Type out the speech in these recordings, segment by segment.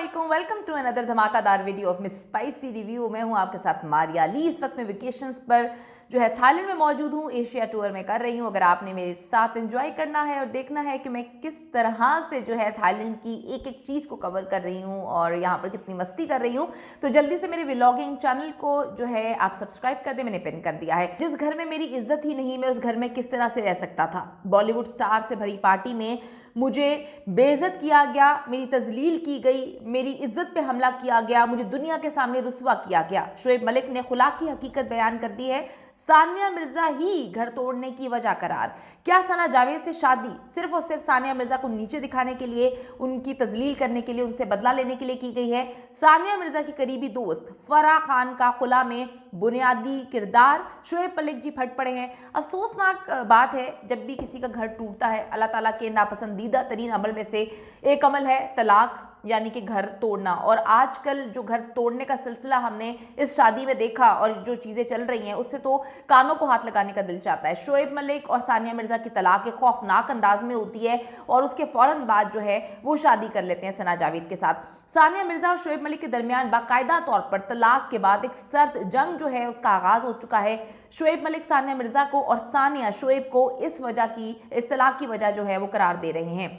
अस्सलामुअलैकुम, welcome to another धमाकादार video of Miss Spicy Review. मैं हूं आपके साथ मारिया अली। इस वक्त मैं वेकेशंस पर जो है थाईलैंड में मौजूद हूं, एशिया टूर में कर रही हूं। अगर आपने मेरे साथ एंजॉय करना है और देखना है कि मैं किस तरह से जो है थाईलैंड की एक एक चीज़ को कवर कर रही हूं और यहाँ पर कितनी मस्ती कर रही हूं, तो जल्दी से मेरे व्लॉगिंग चैनल को जो है आप सब्सक्राइब कर दे। मैंने पिन कर दिया है। जिस घर में मेरी इज्जत ही नहीं, मैं उस घर में किस तरह से रह सकता था। बॉलीवुड स्टार से भरी पार्टी में मुझे बेइज्जत किया गया, मेरी तजलील की गई, मेरी इज्जत पे हमला किया गया, मुझे दुनिया के सामने रुस्वा किया गया। शोएब मलिक ने खुला की हकीकत बयान कर दी है। सानिया मिर्जा ही घर तोड़ने की वजह करार। क्या सना जावेद से शादी सिर्फ और सिर्फ सानिया मिर्जा को नीचे दिखाने के लिए, उनकी तजलील करने के लिए, उनसे बदला लेने के लिए की गई है? सानिया मिर्जा की करीबी दोस्त फराह खान का खुला में बुनियादी किरदार। शोएब मलिक जी फट पड़े हैं। अफसोसनाक बात है, जब भी किसी का घर टूटता है, अल्लाह ताला के नापसंदीदा तरीन अमल में से एक अमल है तलाक, यानी कि घर तोड़ना। और आजकल जो घर तोड़ने का सिलसिला हमने इस शादी में देखा और जो चीज़ें चल रही हैं, उससे तो कानों को हाथ लगाने का दिल चाहता है। शोएब मलिक और सानिया मिर्जा की तलाक एक खौफनाक अंदाज में होती है और उसके फौरन बाद जो है वो शादी कर लेते हैं सना जावेद के साथ। सानिया मिर्जा और शोएब मलिक के दरमियान बाकायदा तौर पर तलाक के बाद एक सर्द जंग जो है उसका आगाज हो चुका है। शोएब मलिक सानिया मिर्जा को और सानिया शोएब को इस तलाक की वजह जो है वो करार दे रहे हैं।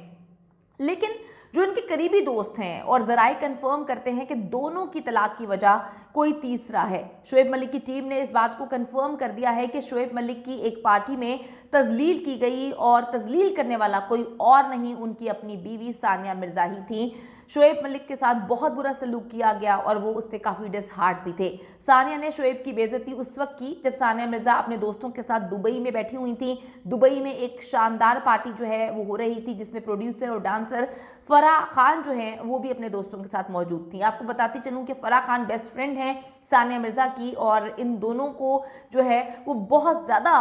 लेकिन जो इनके करीबी दोस्त हैं और जराए कंफर्म करते हैं कि दोनों की तलाक की वजह कोई तीसरा है। शोएब मलिक की टीम ने इस बात को कंफर्म कर दिया है कि शोएब मलिक की एक पार्टी में तजलील की गई और तजलील करने वाला कोई और नहीं, उनकी अपनी बीवी सानिया मिर्जा ही थी। शोएब मलिक के साथ बहुत बुरा सलूक किया गया और वो उससे काफ़ी डिसहार्ट भी थे। सानिया ने शोएब की बेइज्जती उस वक्त की जब सानिया मिर्जा अपने दोस्तों के साथ दुबई में बैठी हुई थी। दुबई में एक शानदार पार्टी जो है वो हो रही थी, जिसमें प्रोड्यूसर और डांसर फराह खान जो है वो भी अपने दोस्तों के साथ मौजूद थी। आपको बताती चलूँ कि फराह खान बेस्ट फ्रेंड हैं सानिया मिर्जा की और इन दोनों को जो है वो बहुत ज़्यादा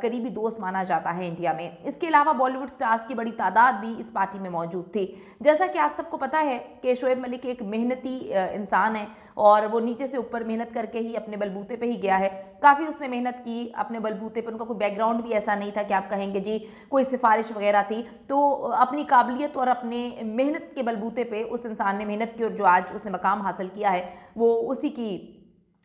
करीबी दोस्त माना जाता है इंडिया में। इसके अलावा बॉलीवुड स्टार्स की बड़ी तादाद भी इस पार्टी में मौजूद थी। जैसा कि आप सबको पता है कि शोएब मलिक एक मेहनती इंसान है और वो नीचे से ऊपर मेहनत करके ही अपने बलबूते पे ही गया है। काफ़ी उसने मेहनत की अपने बलबूते पे। उनका कोई बैकग्राउंड भी ऐसा नहीं था कि आप कहेंगे जी कोई सिफारिश वगैरह थी। तो अपनी काबिलियत और अपने मेहनत के बलबूते पे उस इंसान ने मेहनत की और जो आज उसने मकाम हासिल किया है वो उसी की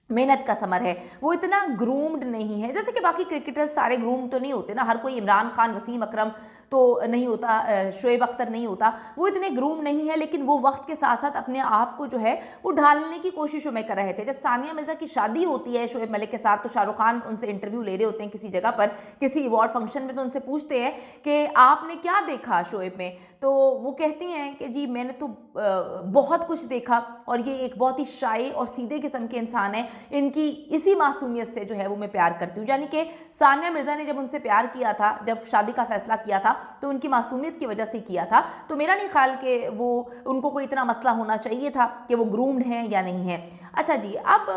मेहनत का समर है। वो इतना ग्रूम्ड नहीं है जैसे कि बाकी क्रिकेटर्स सारे ग्रूम तो नहीं होते ना। हर कोई इमरान खान, वसीम अकरम तो नहीं होता, शोएब अख्तर नहीं होता, वो इतने ग्रूम नहीं है। लेकिन वो वक्त के साथ साथ अपने आप को जो है वो ढालने की कोशिशों में कर रहे थे। जब सानिया मिर्जा की शादी होती है शोएब मलिक के साथ, तो शाहरुख खान उनसे इंटरव्यू ले रहे होते हैं किसी जगह पर, किसी अवार्ड फंक्शन में, तो उनसे पूछते हैं कि आपने क्या देखा शोएब में। तो वो कहती हैं कि जी मैंने तो बहुत कुछ देखा और ये एक बहुत ही शाय और सीधे किस्म के इंसान है, इनकी इसी मासूमियत से जो है वो मैं प्यार करती हूँ। यानी कि सानिया मिर्जा ने जब उनसे प्यार किया था, जब शादी का फैसला किया था, तो उनकी मासूमियत की वजह से किया था। तो मेरा नहीं ख्याल कि वो उनको कोई इतना मसला होना चाहिए था कि वो ग्रूम्ड हैं या नहीं है। अच्छा जी, अब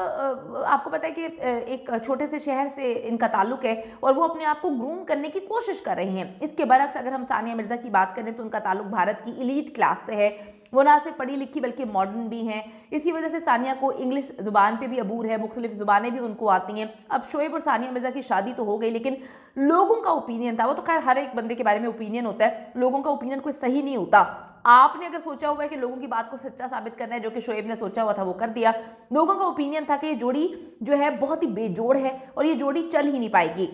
आपको पता है कि एक छोटे से शहर से इनका ताल्लुक है और वो अपने आप को ग्रूम करने की कोशिश कर रहे हैं। इसके बरक्स अगर हम सानिया मिर्जा की बात करें तो उनका ताल्लुक भारत की एलीट क्लास से है। वो ना सिर्फ पढ़ी लिखी बल्कि मॉडर्न भी हैं। इसी वजह से सानिया को इंग्लिश ज़ुबान पे भी अबूर है, मुख्तलिफ ज़ुबानें भी उनको आती हैं। अब शोएब और सानिया मिर्जा की शादी तो हो गई, लेकिन लोगों का ओपिनियन था, वो तो खैर हर एक बंदे के बारे में ओपिनियन होता है, लोगों का ओपिनियन कोई सही नहीं होता। आपने अगर सोचा हुआ है कि लोगों की बात को सच्चा साबित करना है, जो कि शोएब ने सोचा हुआ था वो कर दिया। लोगों का ओपिनियन था कि ये जोड़ी जो है बहुत ही बेजोड़ है और ये जोड़ी चल ही नहीं पाएगी।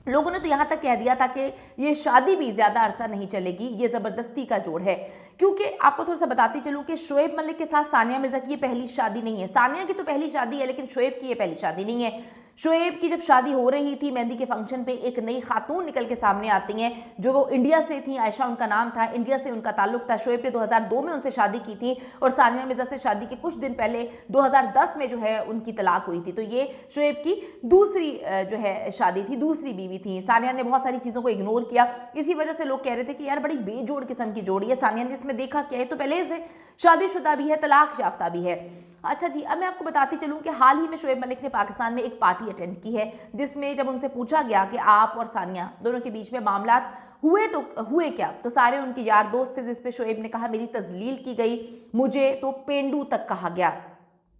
लोगों ने तो यहाँ तक कह दिया था कि ये शादी भी ज़्यादा अरसा नहीं चलेगी, ये ज़बरदस्ती का जोड़ है। क्योंकि आपको थोड़ा सा बताती चलूँ कि शोएब मलिक के साथ सानिया मिर्जा की ये पहली शादी नहीं है। सानिया की तो पहली शादी है, लेकिन शोएब की ये पहली शादी नहीं है। शोएब की जब शादी हो रही थी, मेहंदी के फंक्शन पे एक नई खातून निकल के सामने आती हैं जो वो इंडिया से थी, आयशा उनका नाम था, इंडिया से उनका ताल्लुक था। शोएब ने 2002 में उनसे शादी की थी और सानिया मिर्जा से शादी के कुछ दिन पहले 2010 में जो है उनकी तलाक हुई थी। तो ये शोएब की दूसरी जो है शादी थी, दूसरी बीवी थी। सानिया ने बहुत सारी चीज़ों को इग्नोर किया, इसी वजह से लोग कह रहे थे कि यार बड़ी बेजोड़ किस्म की जोड़ी है। सानिया ने इसमें देखा क्या है, तो पहले से शादीशुदा भी है, तलाक याफ्ता भी है। अच्छा जी, अब मैं आपको बताती चलूँ कि हाल ही में शोएब मलिक ने पाकिस्तान में एक पार्टी अटेंड की है, जिसमें जब उनसे पूछा गया कि आप और सानिया दोनों के बीच में मामलात हुए तो हुए क्या, तो सारे उनके यार दोस्त थे। जिस पे शोएब ने कहा मेरी तजलील की गई, मुझे तो पेंडू तक कहा गया,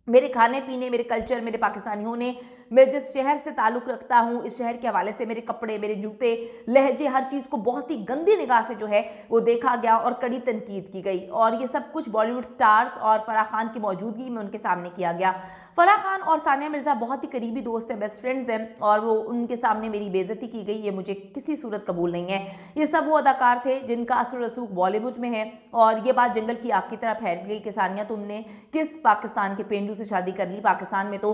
मेरे खाने पीने, मेरे कल्चर, मेरे पाकिस्तानियों ने मैं जिस शहर से ताल्लुक़ रखता हूँ, इस शहर के हवाले से मेरे कपड़े, मेरे जूते, लहजे, हर चीज़ को बहुत ही गंदी निगाह से जो है वो देखा गया और कड़ी तनकीद की गई। और ये सब कुछ बॉलीवुड स्टार्स और फराह खान की मौजूदगी में उनके सामने किया गया। फराह खान और सानिया मिर्ज़ा बहुत ही करीबी दोस्त हैं, बेस्ट फ्रेंड्स हैं, और वो उनके सामने मेरी बेइज्जती की गई, ये मुझे किसी सूरत कबूल नहीं है। ये सब वो अदाकार थे जिनका असर रसूख बॉलीवुड में है, और ये बात जंगल की आग की तरह फैल गई कि सानिया तुमने किस पाकिस्तान के पेंडू से शादी कर ली। पाकिस्तान में तो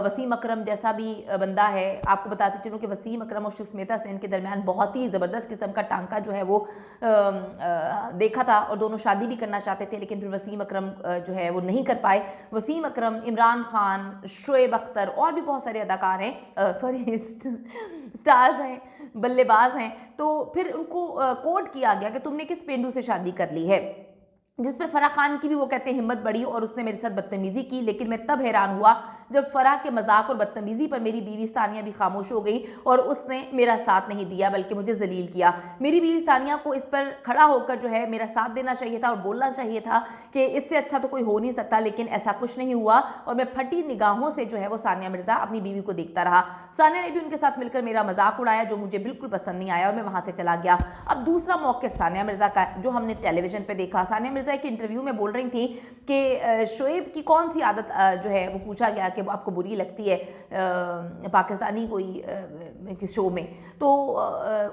वसीम अकरम जैसा भी बंदा है। आपको बताती चलूँ कि वसीम अकरम और सुष्मिता सेन के दरमियान बहुत ही ज़बरदस्त किस्म का टांका जो है वो देखा था, और दोनों शादी भी करना चाहते थे, लेकिन फिर वसीम अकरम जो है वो नहीं कर पाए। वसीम अकरम, इमरान खान, शोएब अख्तर और भी बहुत सारे अदाकार हैं, सॉरी स्टार्स हैं, बल्लेबाज हैं। तो फिर उनको कोट किया गया कि तुमने किस पेंडू से शादी कर ली है, जिस पर फराह खान की भी वो कहते हैं हिम्मत बढ़ी और उसने मेरे साथ बदतमीजी की। लेकिन मैं तब हैरान हुआ जब फराह के मजाक और बदतमीजी पर मेरी बीवी सानिया भी खामोश हो गई और उसने मेरा साथ नहीं दिया, बल्कि मुझे जलील किया। मेरी बीवी सानिया को इस पर खड़ा होकर जो है मेरा साथ देना चाहिए था और बोलना चाहिए था कि इससे अच्छा तो कोई हो नहीं सकता, लेकिन ऐसा कुछ नहीं हुआ और मैं फटी निगाहों से जो है वो सानिया मिर्ज़ा अपनी बीवी को देखता रहा। सानिया ने भी उनके साथ मिलकर मेरा मजाक उड़ाया, जो मुझे बिल्कुल पसंद नहीं आया और मैं वहाँ से चला गया। अब दूसरा मौक़िफ़ सानिया मिर्ज़ा का जो हमने टेलीविज़न पर देखा। सानिया मिर्ज़ा एक इंटरव्यू में बोल रही थी कि शोएब की कौन सी आदत जो है वो पूछा गया कि वो आपको बुरी लगती है पाकिस्तानी कोई शो में, तो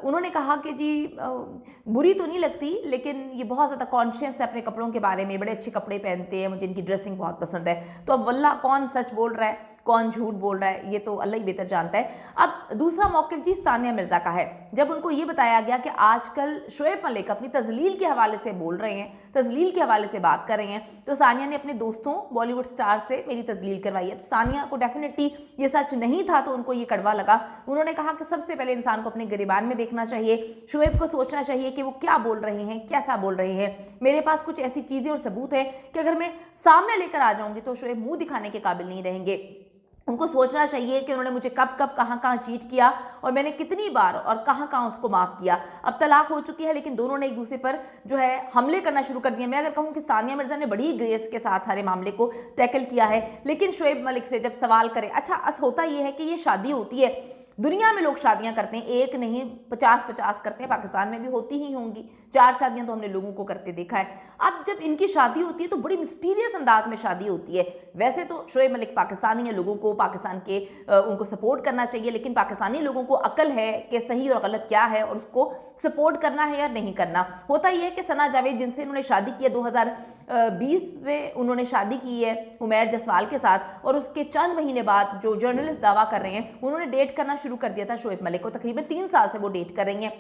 उन्होंने कहा कि जी बुरी तो नहीं लगती, लेकिन ये बहुत ज़्यादा कॉन्शियस है अपने कपड़ों के बारे में, बड़े अच्छे कपड़े पहनते हैं, मुझे इनकी ड्रेसिंग बहुत पसंद है। तो अब वल्लाह कौन सच बोल रहा है, कौन झूठ बोल रहा है, ये तो अल्लाह ही बेहतर जानता है। अब दूसरा मौक़िफ़ जी सानिया मिर्ज़ा का है। जब उनको ये बताया गया कि आजकल शोएब मलिक अपनी तज़लील के हवाले से बोल रहे हैं, तज़लील के हवाले से बात कर रहे हैं, तो सानिया ने अपने दोस्तों बॉलीवुड स्टार से मेरी तज़लील करवाई है। तो सानिया को डेफिनेटली ये सच नहीं था, तो उनको ये कड़वा लगा। उन्होंने कहा कि सबसे पहले इंसान को अपने गिरेबान में देखना चाहिए, शोएब को सोचना चाहिए कि वो क्या बोल रहे हैं, कैसा बोल रहे हैं। मेरे पास कुछ ऐसी चीज़ें और सबूत है कि अगर मैं सामने लेकर आ जाऊंगी तो शोएब मुंह दिखाने के काबिल नहीं रहेंगे। उनको सोचना चाहिए कि उन्होंने मुझे कब कब कहाँ कहाँ चीट किया और मैंने कितनी बार और कहाँ कहाँ उसको माफ़ किया। अब तलाक हो चुकी है, लेकिन दोनों ने एक दूसरे पर जो है हमले करना शुरू कर दिया। मैं अगर कहूँ कि सानिया मिर्ज़ा ने बड़ी ग्रेस के साथ सारे मामले को टैकल किया है, लेकिन शोएब मलिक से जब सवाल करें, अच्छा होता ये है कि ये शादी होती है, दुनिया में लोग शादियां करते हैं, एक नहीं 50-50 करते हैं, पाकिस्तान में भी होती ही होंगी, 4 शादियां तो हमने लोगों को करते देखा है। अब जब इनकी शादी होती है तो बड़ी मिस्टीरियस अंदाज में शादी होती है। वैसे तो शोएब मलिक पाकिस्तानी है, लोगों को पाकिस्तान के उनको सपोर्ट करना चाहिए, लेकिन पाकिस्तानी लोगों को अकल है कि सही और गलत क्या है और उसको सपोर्ट करना है या नहीं करना। होता यह है कि सना जावेद जिनसे इन्होंने शादी की है 2020 में उन्होंने शादी की है उमैर जसवाल के साथ, और उसके चंद महीने बाद जो जर्नलिस्ट दावा कर रहे हैं उन्होंने डेट करना शुरू कर दिया था शोएब मलिक को। तकरीबन 3 साल से वो डेट कर रही हैं,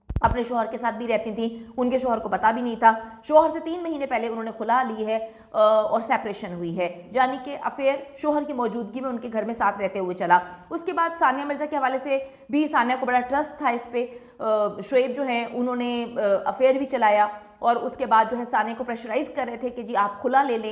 अपने शोहर के साथ भी रहती थी, उनके शोहर को पता भी नहीं था। शोहर से 3 महीने पहले उन्होंने खुला ली है और सेपरेशन हुई है, यानी कि अफेयर शोहर की मौजूदगी में उनके घर में साथ रहते हुए चला। उसके बाद सानिया मिर्ज़ा के हवाले से भी सानिया को बड़ा ट्रस्ट था इस पर। शोएब जो हैं उन्होंने अफेयर भी चलाया और उसके बाद जो है सानिया को प्रेशराइज़ कर रहे थे कि जी आप खुला ले लें।